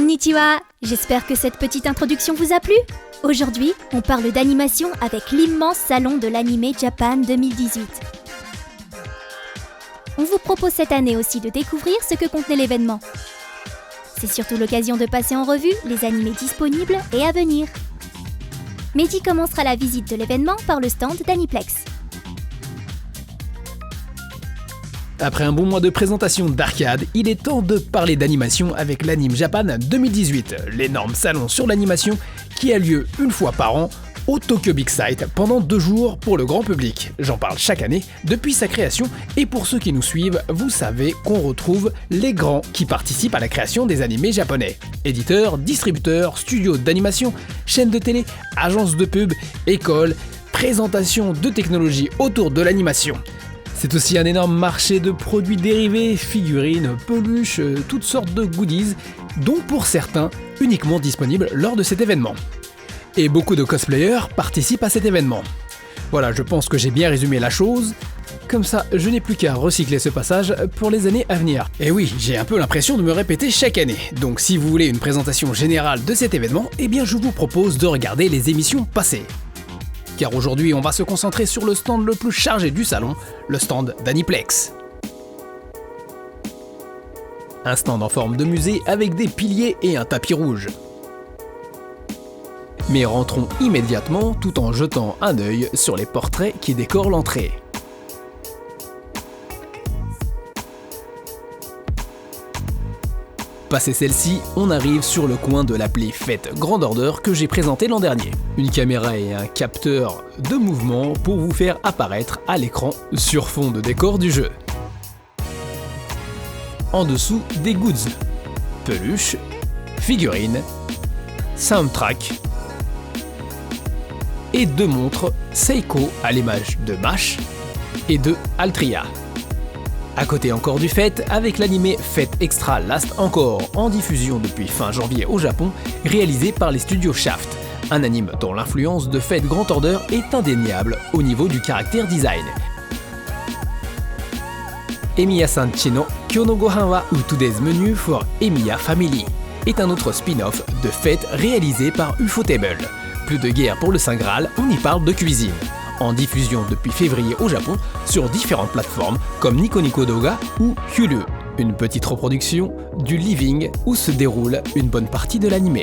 Konnichiwa! J'espère que cette petite introduction vous a plu. Aujourd'hui, on parle d'animation avec l'immense salon de l'Anime Japan 2018. On vous propose cette année aussi de découvrir ce que contenait l'événement. C'est surtout l'occasion de passer en revue les animés disponibles et à venir. Mehdi commencera la visite de l'événement par le stand d'Aniplex. Après un bon mois de présentation d'arcade, il est temps de parler d'animation avec l'Anime Japan 2018, l'énorme salon sur l'animation qui a lieu une fois par an au Tokyo Big Sight pendant 2 jours pour le grand public. J'en parle chaque année depuis sa création et pour ceux qui nous suivent, vous savez qu'on retrouve les grands qui participent à la création des animés japonais. Éditeurs, distributeurs, studios d'animation, chaînes de télé, agences de pub, écoles, présentations de technologies autour de l'animation. C'est aussi un énorme marché de produits dérivés, figurines, peluches, toutes sortes de goodies, dont pour certains uniquement disponibles lors de cet événement. Et beaucoup de cosplayers participent à cet événement. Voilà, je pense que j'ai bien résumé la chose. Comme ça, je n'ai plus qu'à recycler ce passage pour les années à venir. Et oui, j'ai un peu l'impression de me répéter chaque année. Donc si vous voulez une présentation générale de cet événement, eh bien je vous propose de regarder les émissions passées. Car aujourd'hui, on va se concentrer sur le stand le plus chargé du salon, le stand d'Aniplex. Un stand en forme de musée avec des piliers et un tapis rouge. Mais rentrons immédiatement tout en jetant un œil sur les portraits qui décorent l'entrée. Passé celle-ci, on arrive sur le coin de l'appli Fête Grand Order que j'ai présenté l'an dernier. Une caméra et un capteur de mouvement pour vous faire apparaître à l'écran sur fond de décor du jeu. En dessous, des goods, peluches, figurines, soundtrack et 2 montres Seiko à l'image de Mash et de Altria. À côté encore du Fête, avec l'animé Fête Extra Last Encore, en diffusion depuis fin janvier au Japon, réalisé par les studios Shaft, un anime dont l'influence de Fête Grand Order est indéniable au niveau du caractère design. Emiya-san Chi no Kyou no Gohan wa Today's Menu for Emiya Family est un autre spin-off de Fête réalisé par Ufotable. Plus de guerre pour le Saint Graal, on y parle de cuisine. En diffusion depuis février au Japon sur différentes plateformes comme Nico Nico Doga ou Hulu, une petite reproduction du living où se déroule une bonne partie de l'anime.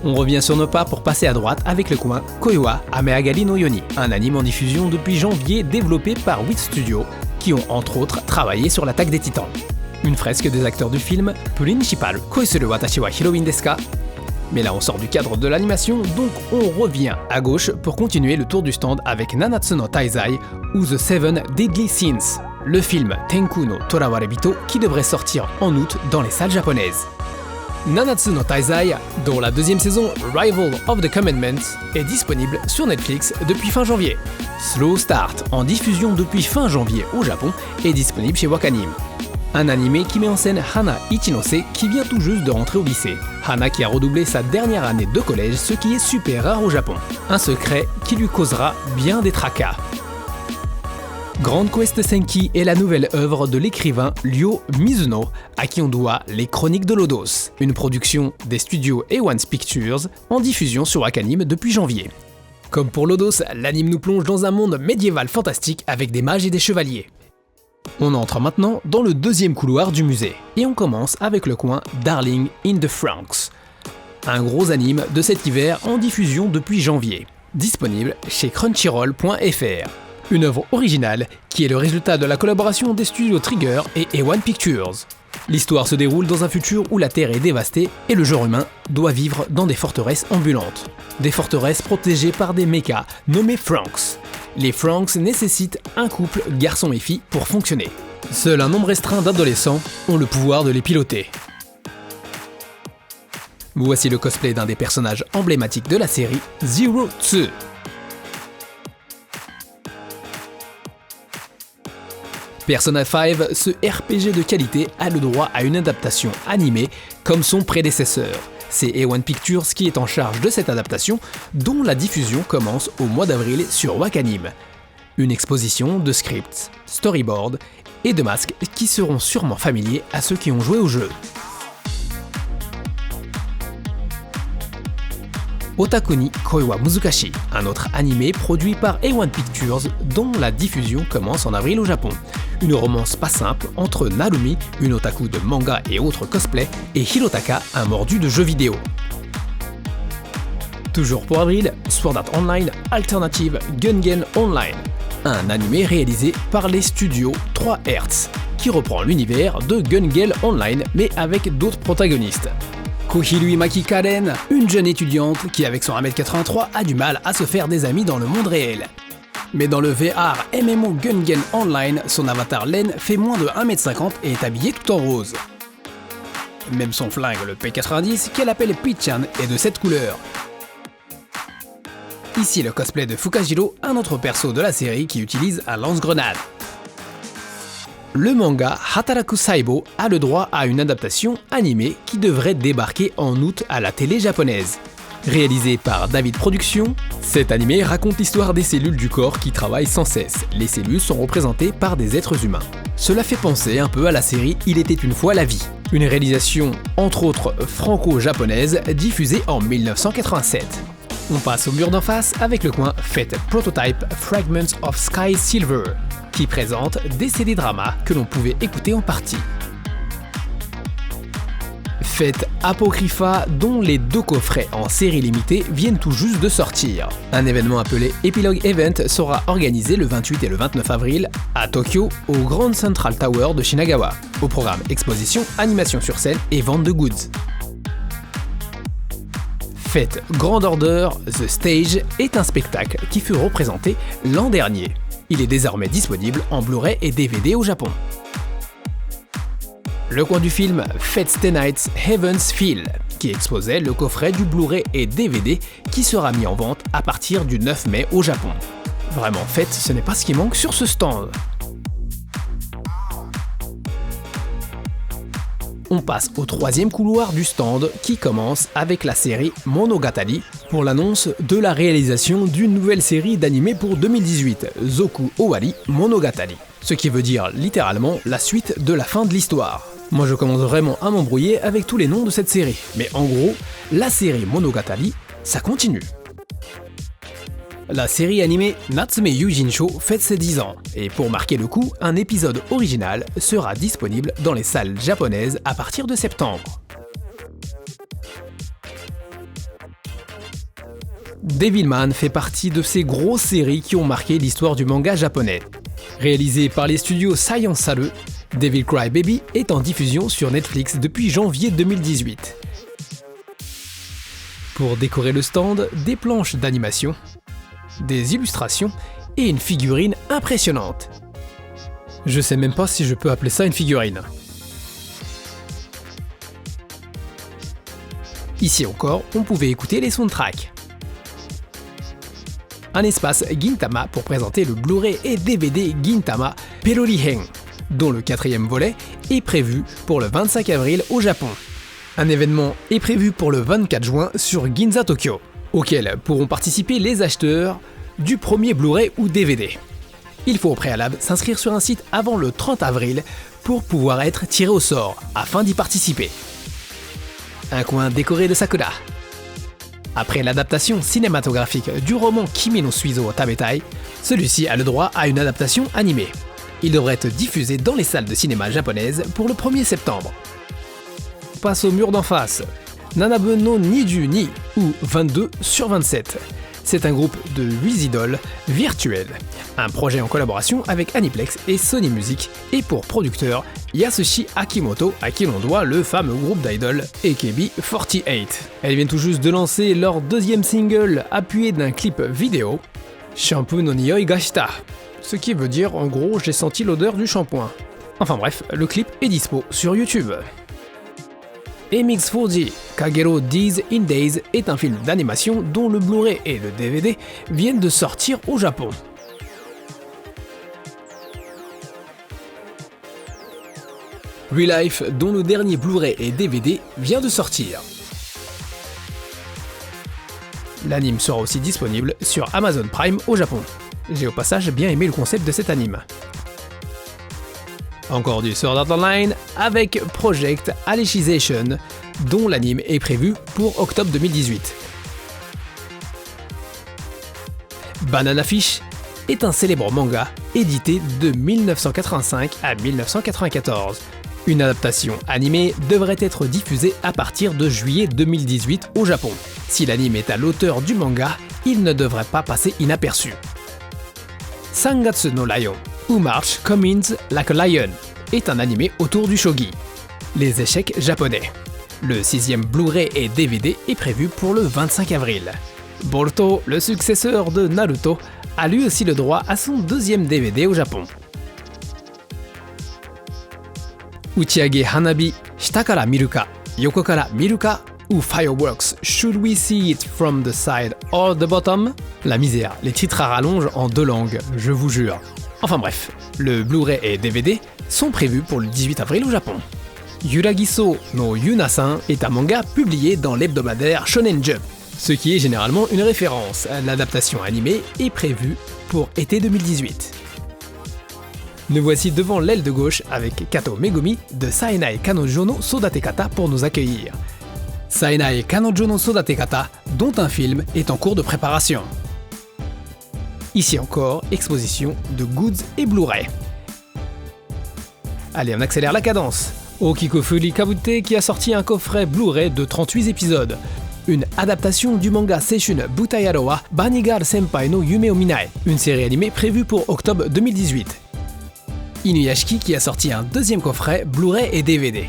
On revient sur nos pas pour passer à droite avec le coin Koiwa Ameagali no Yoni, un anime en diffusion depuis janvier développé par WIT Studio qui ont entre autres travaillé sur l'attaque des titans. Une fresque des acteurs du film Principal Koisuru Watashi wa Heroine desu ka? Mais là on sort du cadre de l'animation, donc on revient à gauche pour continuer le tour du stand avec Nanatsu no Taizai ou The Seven Deadly Sins, le film Tenku no Torawarebito qui devrait sortir en août dans les salles japonaises. Nanatsu no Taizai, dont la 2e saison Rival of the Commandments est disponible sur Netflix depuis fin janvier. Slow Start, en diffusion depuis fin janvier au Japon, est disponible chez Wakanim. Un animé qui met en scène Hana Ichinose qui vient tout juste de rentrer au lycée. Hana qui a redoublé sa dernière année de collège, ce qui est super rare au Japon. Un secret qui lui causera bien des tracas. Grand Quest Senki est la nouvelle œuvre de l'écrivain Ryo Mizuno, à qui on doit Les Chroniques de Lodos, une production des studios A1 Pictures en diffusion sur Wakanim depuis janvier. Comme pour Lodos, l'anime nous plonge dans un monde médiéval fantastique avec des mages et des chevaliers. On entre maintenant dans le 2e couloir du musée, et on commence avec le coin Darling in the Franxx, un gros anime de cet hiver en diffusion depuis janvier, disponible chez Crunchyroll.fr. Une œuvre originale qui est le résultat de la collaboration des studios Trigger et A1 Pictures. L'histoire se déroule dans un futur où la Terre est dévastée et le genre humain doit vivre dans des forteresses ambulantes. Des forteresses protégées par des mechas nommés Franxx. Les Franxx nécessitent un couple garçon et fille pour fonctionner. Seul un nombre restreint d'adolescents ont le pouvoir de les piloter. Voici le cosplay d'un des personnages emblématiques de la série, Zero Tsu. Persona 5, ce RPG de qualité a le droit à une adaptation animée comme son prédécesseur. C'est A1 Pictures qui est en charge de cette adaptation, dont la diffusion commence au mois d'avril sur Wakanim. Une exposition de scripts, storyboards et de masques qui seront sûrement familiers à ceux qui ont joué au jeu. Otaku ni Koi wa Muzukashi, un autre animé produit par A1 Pictures dont la diffusion commence en avril au Japon. Une romance pas simple entre Narumi, une otaku de manga et autres cosplay, et Hirotaka, un mordu de jeux vidéo. Toujours pour avril, Sword Art Online Alternative Gun-Gen Online, un animé réalisé par les studios 3 Hz, qui reprend l'univers de Gun-Gen Online mais avec d'autres protagonistes. Kohirui Maki Karen, une jeune étudiante qui avec son 1m83 a du mal à se faire des amis dans le monde réel. Mais dans le VR MMO Gun-Gen Online, son avatar Len fait moins de 1m50 et est habillé tout en rose. Même son flingue, le P90, qu'elle appelle Pichan, est de cette couleur. Ici le cosplay de Fukajiro, un autre perso de la série qui utilise un lance-grenade. Le manga Hataraku Saibo a le droit à une adaptation animée qui devrait débarquer en août à la télé japonaise. Réalisé par David Productions, cet animé raconte l'histoire des cellules du corps qui travaillent sans cesse. Les cellules sont représentées par des êtres humains. Cela fait penser un peu à la série Il était une fois la vie, une réalisation entre autres franco-japonaise diffusée en 1987. On passe au mur d'en face avec le coin Fate Prototype Fragments of Sky Silver, qui présente des CD dramas que l'on pouvait écouter en partie. Fate Apocrypha, dont les 2 coffrets en série limitée viennent tout juste de sortir. Un événement appelé Epilogue Event sera organisé le 28 et le 29 avril à Tokyo, au Grand Central Tower de Shinagawa. Au programme exposition, animation sur scène et vente de goods. Fate Grand Order The Stage est un spectacle qui fut représenté l'an dernier. Il est désormais disponible en Blu-ray et DVD au Japon. Le coin du film Fate Stay Nights Heaven's Feel, qui exposait le coffret du Blu-ray et DVD qui sera mis en vente à partir du 9 mai au Japon. Vraiment, Fate, ce n'est pas ce qui manque sur ce stand. On passe au 3e couloir du stand qui commence avec la série Monogatari pour l'annonce de la réalisation d'une nouvelle série d'animés pour 2018, Zoku Owari Monogatari, ce qui veut dire littéralement la suite de la fin de l'histoire. Moi je commence vraiment à m'embrouiller avec tous les noms de cette série, mais en gros, la série Monogatari, ça continue. La série animée Natsume Yuujinshō fête ses 10 ans, et pour marquer le coup, un épisode original sera disponible dans les salles japonaises à partir de septembre. Devilman fait partie de ces grosses séries qui ont marqué l'histoire du manga japonais. Réalisé par les studios Science Saru, Devil Cry Baby est en diffusion sur Netflix depuis janvier 2018. Pour décorer le stand, des planches d'animation, des illustrations et une figurine impressionnante. Je sais même pas si je peux appeler ça une figurine. Ici encore, on pouvait écouter les soundtracks. Un espace Gintama pour présenter le Blu-ray et DVD Gintama Perori-hen, dont le 4e volet est prévu pour le 25 avril au Japon. Un événement est prévu pour le 24 juin sur Ginza Tokyo, auquel pourront participer les acheteurs du premier Blu-ray ou DVD. Il faut au préalable s'inscrire sur un site avant le 30 avril pour pouvoir être tiré au sort afin d'y participer. Un coin décoré de sakura. Après l'adaptation cinématographique du roman Kimi no Suizo Tabetai, celui-ci a le droit à une adaptation animée. Il devrait être diffusé dans les salles de cinéma japonaises pour le 1er septembre. On passe au mur d'en face. Nanabu no Niju ni, ou 22/27. C'est un groupe de 8 idoles virtuelles. Un projet en collaboration avec Aniplex et Sony Music, et pour producteur Yasushi Akimoto, à qui l'on doit le fameux groupe d'idoles AKB48. Elles viennent tout juste de lancer leur 2e single appuyé d'un clip vidéo, Shampoo no Niyoi ga shita, ce qui veut dire en gros j'ai senti l'odeur du shampoing. Enfin bref, le clip est dispo sur YouTube. MX4D Kagero Days in Days est un film d'animation dont le Blu-ray et le DVD viennent de sortir au Japon. Real Life, dont le dernier Blu-ray et DVD vient de sortir. L'anime sera aussi disponible sur Amazon Prime au Japon. J'ai au passage bien aimé le concept de cet anime. Encore du Sword Art Online avec Project Alicization, dont l'anime est prévu pour octobre 2018. Banana Fish est un célèbre manga édité de 1985 à 1994. Une adaptation animée devrait être diffusée à partir de juillet 2018 au Japon. Si l'anime est à l'auteur du manga, il ne devrait pas passer inaperçu. Sangatsu no Lion, ou March Comes Like a Lion, est un animé autour du shogi, les échecs japonais. Le 6e Blu-ray et DVD est prévu pour le 25 avril. Boruto, le successeur de Naruto, a lui aussi le droit à son 2e DVD au Japon. Uchiage Hanabi, shita kara miru ka, yoko kara miru ka, ou Fireworks, should we see it from the side or the bottom? La misère, les titres à rallonge en 2 langues, je vous jure. Enfin bref, le Blu-ray et DVD sont prévus pour le 18 avril au Japon. Yuragiso no Yuna-san est un manga publié dans l'hebdomadaire Shonen Jump, ce qui est généralement une référence. L'adaptation animée est prévue pour été 2018. Nous voici devant l'aile de gauche avec Kato Megumi de Saenai Kanojo no Sodatekata pour nous accueillir. Saenai Kanojo no Sodatekata, dont un film est en cours de préparation. Ici encore, exposition de goods et Blu-ray. Allez, on accélère la cadence. Okiko Furi Kabute qui a sorti un coffret Blu-ray de 38 épisodes. Une adaptation du manga Seishun Butayaro wa Banigar Senpai no Yume o Minae, une série animée prévue pour octobre 2018. Inuyashiki qui a sorti un 2e coffret Blu-ray et DVD.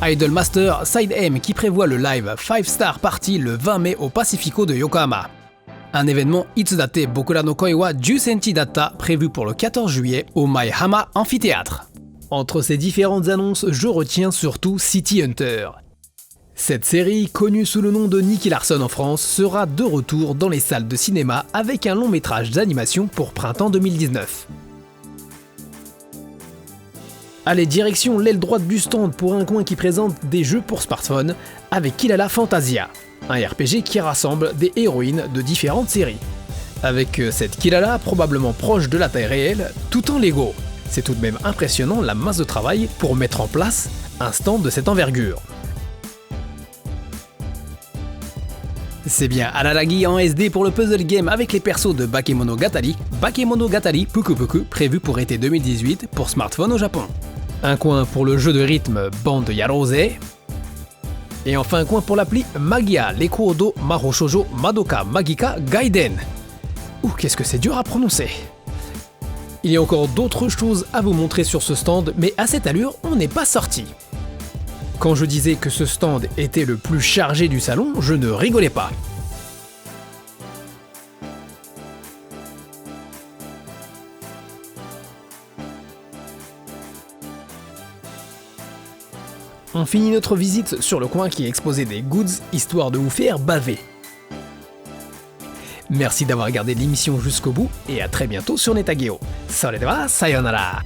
Idol Master Side M qui prévoit le live 5 Star Party le 20 mai au Pacifico de Yokohama. Un événement Itsudate Bokura no Koi wa 10 cm Data prévu pour le 14 juillet au Maihama Amphithéâtre. Entre ces différentes annonces, je retiens surtout City Hunter. Cette série, connue sous le nom de Nicky Larson en France, sera de retour dans les salles de cinéma avec un long métrage d'animation pour printemps 2019. Allez, direction l'aile droite du stand pour un coin qui présente des jeux pour smartphone avec Kilala Fantasia, un RPG qui rassemble des héroïnes de différentes séries. Avec cette Kilala probablement proche de la taille réelle, tout en Lego. C'est tout de même impressionnant la masse de travail pour mettre en place un stand de cette envergure. C'est bien Araragi en SD pour le puzzle game avec les persos de Bakemonogatari Puku Puku prévu pour été 2018 pour smartphone au Japon. Un coin pour le jeu de rythme Band Yarose. Et enfin un coin pour l'appli Magia Lekuodo Mahou Shoujo Madoka Magica Gaiden. Ouh, qu'est-ce que c'est dur à prononcer. Il y a encore d'autres choses à vous montrer sur ce stand, mais à cette allure, on n'est pas sorti. Quand je disais que ce stand était le plus chargé du salon, je ne rigolais pas. On finit notre visite sur le coin qui exposait des goods, histoire de vous faire baver. Merci d'avoir regardé l'émission jusqu'au bout et à très bientôt sur Netageo. Soredewa, sayonara!